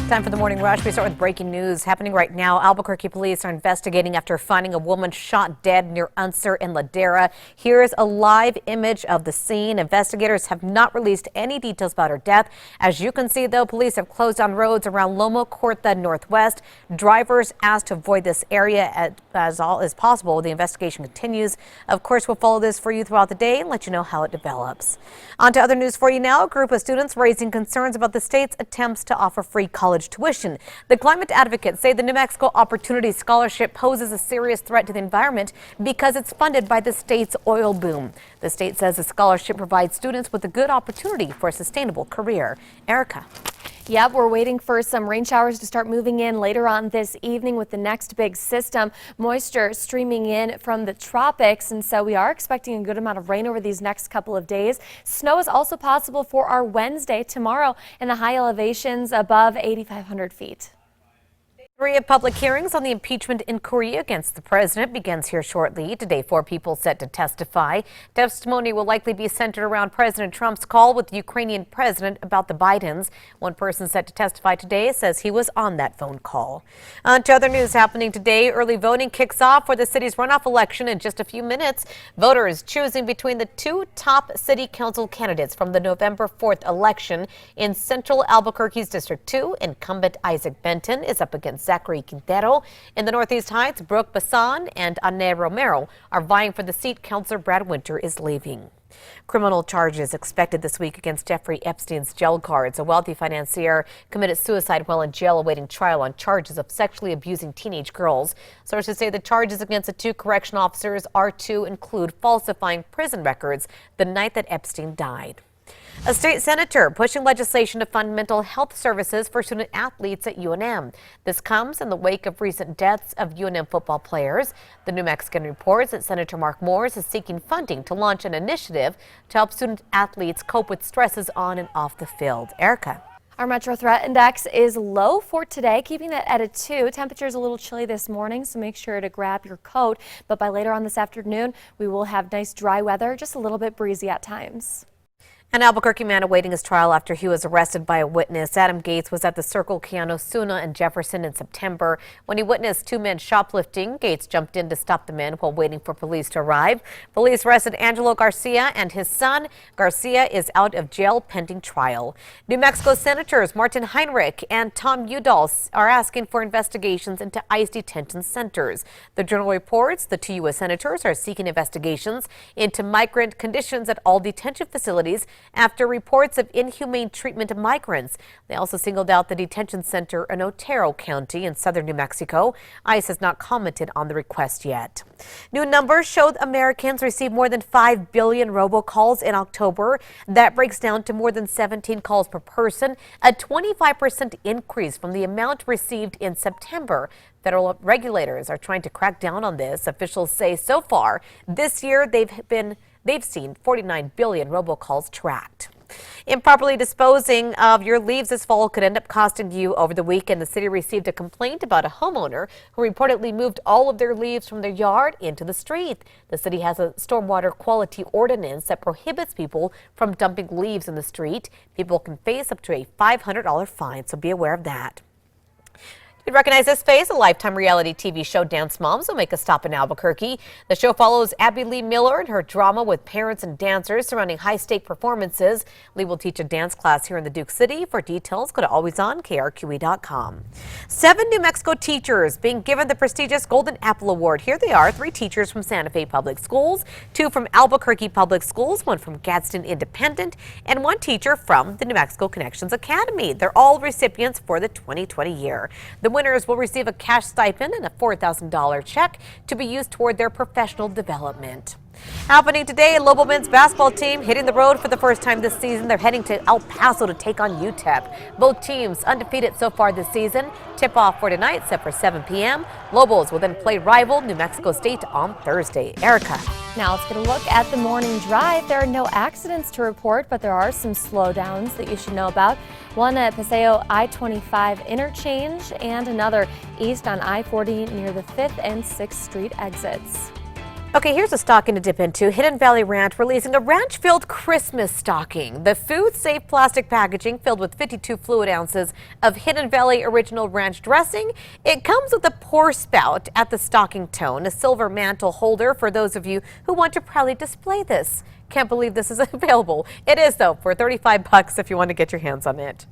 Time for the morning rush. We start with breaking news happening right now. Albuquerque police are investigating after finding a woman shot dead near Unser in Ladera. Here's a live image of the scene. Investigators have not released any details about her death. As you can see, though, police have closed down roads around Loma Corta Northwest. Drivers asked to avoid this area as all as possible. The investigation continues. Of course, we'll follow this for you throughout the day and let you know how it develops. On to other news for you now. A group of students raising concerns about the state's attempts to offer free college tuition. The climate advocates say the New Mexico Opportunity Scholarship poses a serious threat to the environment because it's funded by the state's oil boom. The state says the scholarship provides students with a good opportunity for a sustainable career. Erica. Yep, we're waiting for some rain showers to start moving in later on this evening with the next big system. Moisture streaming in from the tropics, and so we are expecting a good amount of rain over these next couple of days. Snow is also possible for our Wednesday tomorrow in the high elevations above 8,500 feet. 3 of public hearings on the impeachment inquiry against the president begins here shortly. Today, 4 people set to testify. Testimony will likely be centered around President Trump's call with the Ukrainian president about the Bidens. One person set to testify today says he was on that phone call. On to other news happening today. Early voting kicks off for the city's runoff election in just a few minutes. Voters choosing between the 2 top city council candidates from the November 4th election. In central Albuquerque's District 2, incumbent Isaac Benton is up against Zachary Quintero. In the Northeast Heights, Brooke Bassan and Anne Romero are vying for the seat. Councilor Brad Winter is leaving. Criminal charges expected this week against Jeffrey Epstein's jail guards. A wealthy financier committed suicide while in jail awaiting trial on charges of sexually abusing teenage girls. Sources say the charges against the 2 correction officers are to include falsifying prison records the night that Epstein died. A state senator pushing legislation to fund mental health services for student athletes at UNM. This comes in the wake of recent deaths of UNM football players. The New Mexican reports that Senator Mark Moores is seeking funding to launch an initiative to help student athletes cope with stresses on and off the field. Erica. Our Metro Threat Index is low for today, keeping it at a 2. Temperatures a little chilly this morning, so make sure to grab your coat. But by later on this afternoon, we will have nice dry weather, just a little bit breezy at times. An Albuquerque man awaiting his trial after he was arrested by a witness. Adam Gates was at the Circle K on Osuna and Jefferson in September. When he witnessed 2 men shoplifting, Gates jumped in to stop the men while waiting for police to arrive. Police arrested Angelo Garcia and his son. Garcia is out of jail pending trial. New Mexico Senators Martin Heinrich and Tom Udall are asking for investigations into ICE detention centers. The Journal reports the 2 U.S. senators are seeking investigations into migrant conditions at all detention facilities after reports of inhumane treatment of migrants. They also singled out the detention center in Otero County in southern New Mexico. ICE has not commented on the request yet. New numbers showed Americans received more than 5 billion robocalls in October. That breaks down to more than 17 calls per person, a 25% increase from the amount received in September. Federal regulators are trying to crack down on this. Officials say so far this year they've seen 49 billion robocalls tracked. Improperly disposing of your leaves this fall could end up costing you. Over the weekend, the city received a complaint about a homeowner who reportedly moved all of their leaves from their yard into the street. The city has a stormwater quality ordinance that prohibits people from dumping leaves in the street. People can face up to a $500 fine, so be aware of that. You recognize this face? A Lifetime reality TV show Dance Moms will make a stop in Albuquerque. The show follows Abby Lee Miller and her drama with parents and dancers surrounding high-stake performances. Lee will teach a dance class here in the Duke City. For details, go to alwaysonkRQE.com. 7 New Mexico teachers being given the prestigious Golden Apple Award. Here they are, 3 teachers from Santa Fe Public Schools, 2 from Albuquerque Public Schools, 1 from Gadsden Independent, and 1 teacher from the New Mexico Connections Academy. They're all recipients for the 2020 year. The winners will receive a cash stipend and a $4,000 check to be used toward their professional development. Happening today, a Lobo men's basketball team hitting the road for the first time this season. They're heading to El Paso to take on UTEP. Both teams undefeated so far this season. Tip-off for tonight set for 7 p.m. Lobos will then play rival New Mexico State on Thursday. Erica. Now let's get a look at the morning drive. There are no accidents to report, but there are some slowdowns that you should know about. One at Paseo I-25 interchange and another east on I-40 near the 5th and 6th Street exits. Okay, here's a stocking to dip into. Hidden Valley Ranch releasing a ranch-filled Christmas stocking. The food-safe plastic packaging filled with 52 fluid ounces of Hidden Valley Original Ranch dressing. It comes with a pour spout at the stocking tone, a silver mantle holder for those of you who want to proudly display this. Can't believe this is available. It is, though, for $35 if you want to get your hands on it.